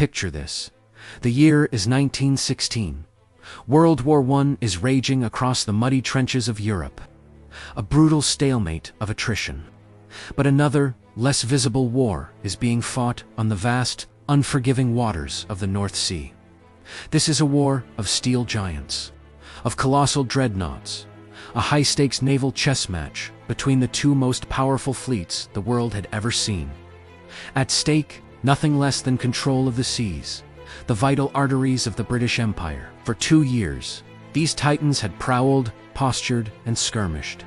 Picture this. The year is 1916. World War I is raging across the muddy trenches of Europe. A brutal stalemate of attrition. But another, less visible war is being fought on the vast, unforgiving waters of the North Sea. This is a war of steel giants, of colossal dreadnoughts, a high-stakes naval chess match between the two most powerful fleets the world had ever seen. At stake, nothing less than control of the seas, the vital arteries of the British Empire. For 2 years, these titans had prowled, postured, and skirmished.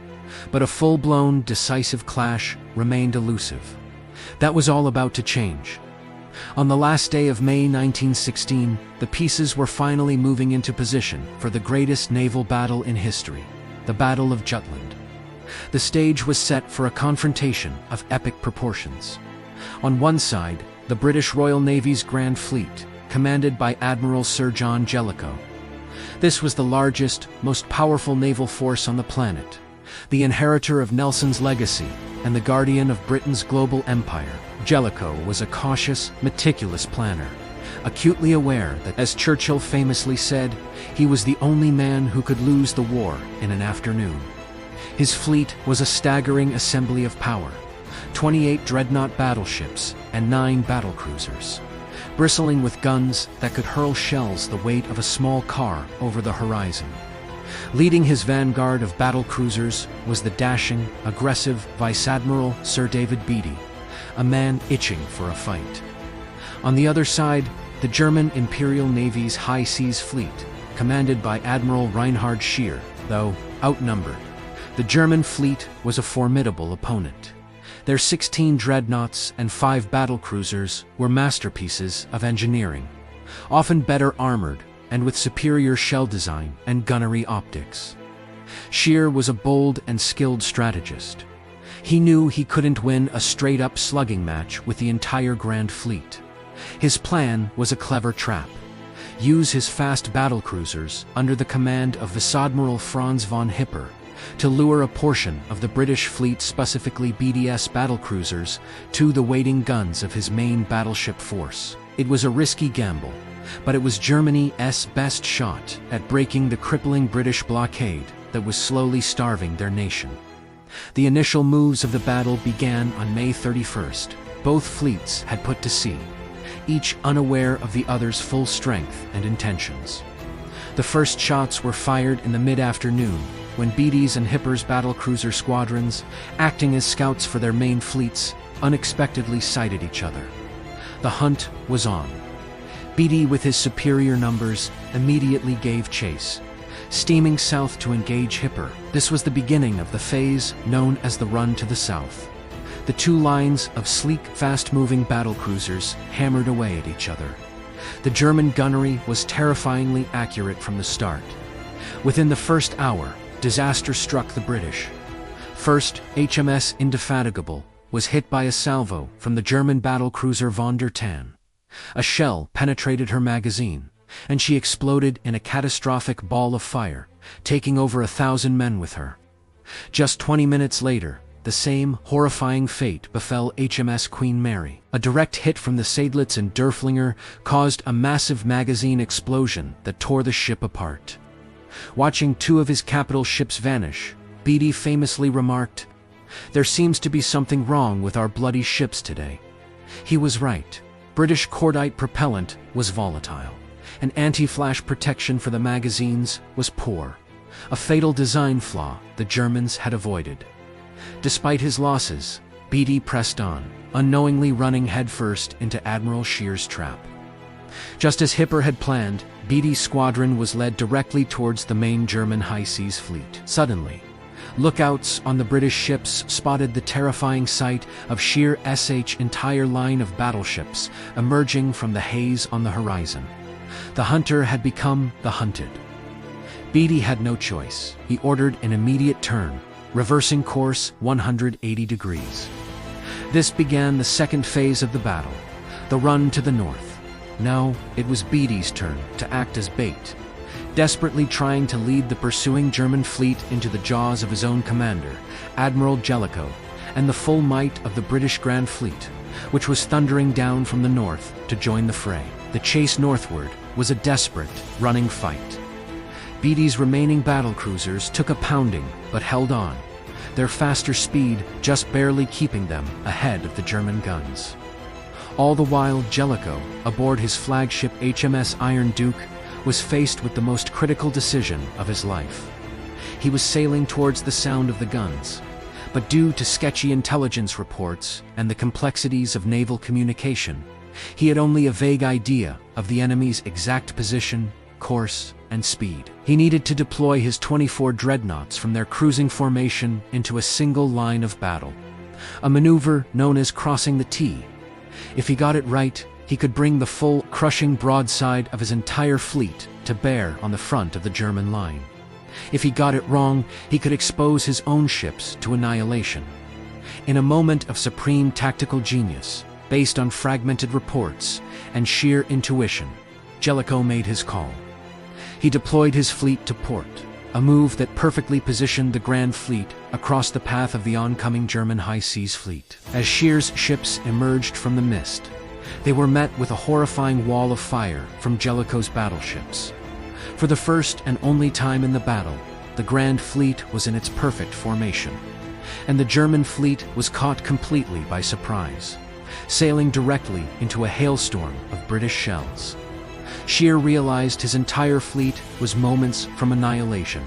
But a full-blown, decisive clash remained elusive. That was all about to change. On the last day of May 1916, the pieces were finally moving into position for the greatest naval battle in history, the Battle of Jutland. The stage was set for a confrontation of epic proportions. On one side, the British Royal Navy's Grand Fleet, commanded by Admiral Sir John Jellicoe. This was the largest, most powerful naval force on the planet, the inheritor of Nelson's legacy and the guardian of Britain's global empire. Jellicoe was a cautious, meticulous planner, acutely aware that, as Churchill famously said, he was the only man who could lose the war in an afternoon. His fleet was a staggering assembly of power, 28 dreadnought battleships and 9 battlecruisers, bristling with guns that could hurl shells the weight of a small car over the horizon. Leading his vanguard of battlecruisers was the dashing, aggressive Vice Admiral Sir David Beatty, a man itching for a fight. On the other side, the German Imperial Navy's High Seas Fleet, commanded by Admiral Reinhard Scheer. Though outnumbered, the German fleet was a formidable opponent. Their 16 dreadnoughts and 5 battlecruisers were masterpieces of engineering, often better armored and with superior shell design and gunnery optics. Scheer was a bold and skilled strategist. He knew he couldn't win a straight-up slugging match with the entire Grand Fleet. His plan was a clever trap. Use his fast battlecruisers under the command of Vice Admiral Franz von Hipper to lure a portion of the British fleet, specifically BDS battlecruisers, to the waiting guns of his main battleship force. It was a risky gamble, but it was Germany's best shot at breaking the crippling British blockade that was slowly starving their nation. The initial moves of the battle began on May 31st. Both fleets had put to sea, each unaware of the other's full strength and intentions. The first shots were fired in the mid-afternoon, when Beatty's and Hipper's battlecruiser squadrons, acting as scouts for their main fleets, unexpectedly sighted each other. The hunt was on. Beatty, with his superior numbers, immediately gave chase, steaming south to engage Hipper. This was the beginning of the phase known as the Run to the South. The two lines of sleek, fast-moving battlecruisers hammered away at each other. The German gunnery was terrifyingly accurate from the start. Within the first hour, disaster struck the British. First, HMS Indefatigable was hit by a salvo from the German battlecruiser von der Tann. A shell penetrated her magazine, and she exploded in a catastrophic ball of fire, taking over 1,000 men with her. Just 20 minutes later, the same horrifying fate befell HMS Queen Mary. A direct hit from the Seydlitz and Derfflinger caused a massive magazine explosion that tore the ship apart. Watching 2 of his capital ships vanish, Beatty famously remarked, "There seems to be something wrong with our bloody ships today." He was right. British cordite propellant was volatile, and anti-flash protection for the magazines was poor, a fatal design flaw the Germans had avoided. Despite his losses, Beatty pressed on, unknowingly running headfirst into Admiral Scheer's trap. Just as Hipper had planned, Beatty's squadron was led directly towards the main German High Seas Fleet. Suddenly, lookouts on the British ships spotted the terrifying sight of Scheer's entire line of battleships emerging from the haze on the horizon. The hunter had become the hunted. Beatty had no choice. He ordered an immediate turn, reversing course 180 degrees. This began the second phase of the battle, the run to the north. Now, it was Beatty's turn to act as bait, desperately trying to lead the pursuing German fleet into the jaws of his own commander, Admiral Jellicoe, and the full might of the British Grand Fleet, which was thundering down from the north to join the fray. The chase northward was a desperate, running fight. Beatty's remaining battlecruisers took a pounding but held on, their faster speed just barely keeping them ahead of the German guns. All the while, Jellicoe, aboard his flagship HMS Iron Duke, was faced with the most critical decision of his life. He was sailing towards the sound of the guns, but due to sketchy intelligence reports and the complexities of naval communication, he had only a vague idea of the enemy's exact position, course, and speed. He needed to deploy his 24 dreadnoughts from their cruising formation into a single line of battle, a maneuver known as crossing the T. If he got it right, he could bring the full, crushing broadside of his entire fleet to bear on the front of the German line. If he got it wrong, he could expose his own ships to annihilation. In a moment of supreme tactical genius, based on fragmented reports and sheer intuition, Jellicoe made his call. He deployed his fleet to port, a move that perfectly positioned the Grand Fleet across the path of the oncoming German high seas fleet. As Scheer's ships emerged from the mist, they were met with a horrifying wall of fire from Jellicoe's battleships. For the first and only time in the battle, the Grand Fleet was in its perfect formation, and the German fleet was caught completely by surprise, sailing directly into a hailstorm of British shells. Scheer realized his entire fleet was moments from annihilation.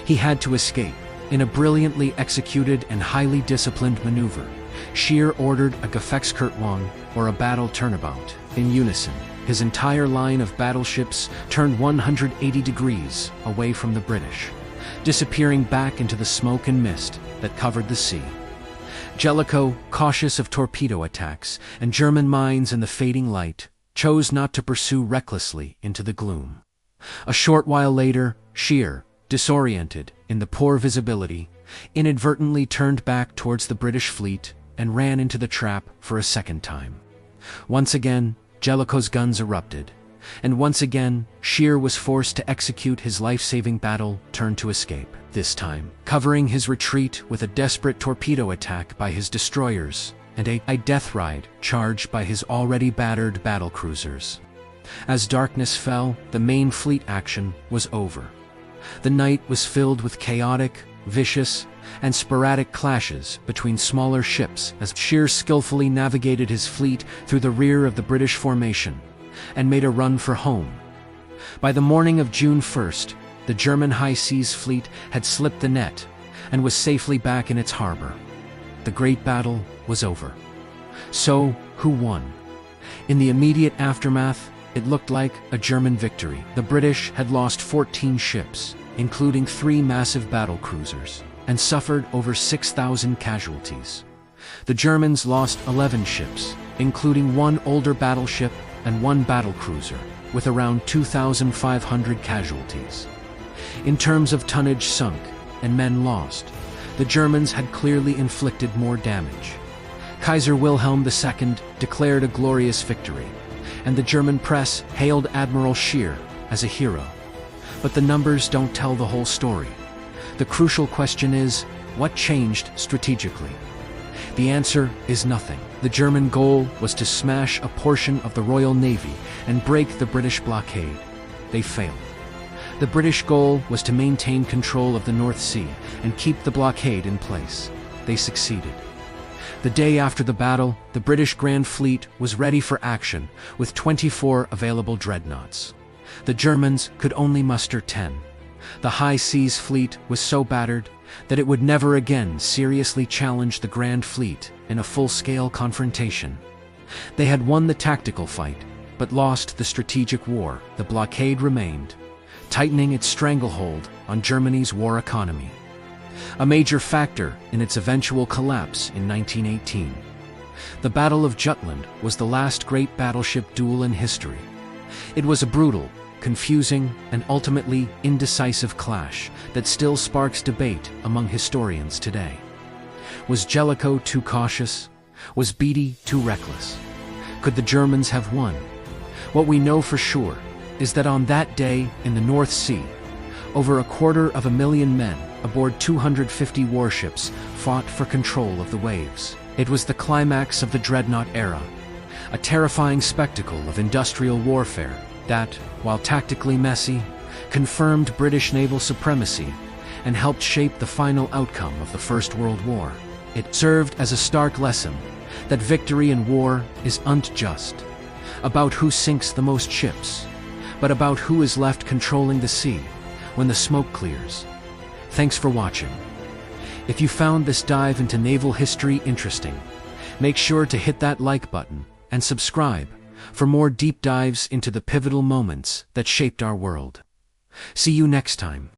He had to escape. In a brilliantly executed and highly disciplined maneuver, Scheer ordered a Gefechtskirtwang, or a battle turnabout. In unison, his entire line of battleships turned 180 degrees away from the British, disappearing back into the smoke and mist that covered the sea. Jellicoe, cautious of torpedo attacks and German mines in the fading light, chose not to pursue recklessly into the gloom. A short while later, Scheer, disoriented in the poor visibility, inadvertently turned back towards the British fleet and ran into the trap for a second time. Once again, Jellicoe's guns erupted, and once again, Scheer was forced to execute his life-saving battle turn to escape, this time covering his retreat with a desperate torpedo attack by his destroyers and a death ride charged by his already battered battlecruisers. As darkness fell, the main fleet action was over. The night was filled with chaotic, vicious, and sporadic clashes between smaller ships as Scheer skillfully navigated his fleet through the rear of the British formation and made a run for home. By the morning of June 1st, the German high seas fleet had slipped the net and was safely back in its harbor. The great battle was over. So, who won? In the immediate aftermath, it looked like a German victory. The British had lost 14 ships, including 3 massive battlecruisers, and suffered over 6,000 casualties. The Germans lost 11 ships, including 1 older battleship and 1 battlecruiser, with around 2,500 casualties. In terms of tonnage sunk and men lost, the Germans had clearly inflicted more damage. Kaiser Wilhelm II declared a glorious victory, and the German press hailed Admiral Scheer as a hero. But the numbers don't tell the whole story. The crucial question is, what changed strategically? The answer is nothing. The German goal was to smash a portion of the Royal Navy and break the British blockade. They failed. The British goal was to maintain control of the North Sea and keep the blockade in place. They succeeded. The day after the battle, the British Grand Fleet was ready for action with 24 available dreadnoughts. The Germans could only muster 10. The high seas fleet was so battered that it would never again seriously challenge the Grand Fleet in a full-scale confrontation. They had won the tactical fight, but lost the strategic war. The blockade remained, tightening its stranglehold on Germany's war economy, a major factor in its eventual collapse in 1918. The Battle of Jutland was the last great battleship duel in history. It was a brutal, confusing, and ultimately indecisive clash that still sparks debate among historians today. Was Jellicoe too cautious? Was Beatty too reckless? Could the Germans have won? What we know for sure is that on that day in the North Sea, over 250,000 men aboard 250 warships fought for control of the waves. It was the climax of the dreadnought era, A terrifying spectacle of industrial warfare that, while tactically messy, confirmed British naval supremacy and helped shape the final outcome of the First World War. It served as a stark lesson that victory in war isn't just about who sinks the most ships, but about who is left controlling the sea when the smoke clears. Thanks for watching. If you found this dive into naval history interesting, make sure to hit that like button and subscribe for more deep dives into the pivotal moments that shaped our world. See you next time.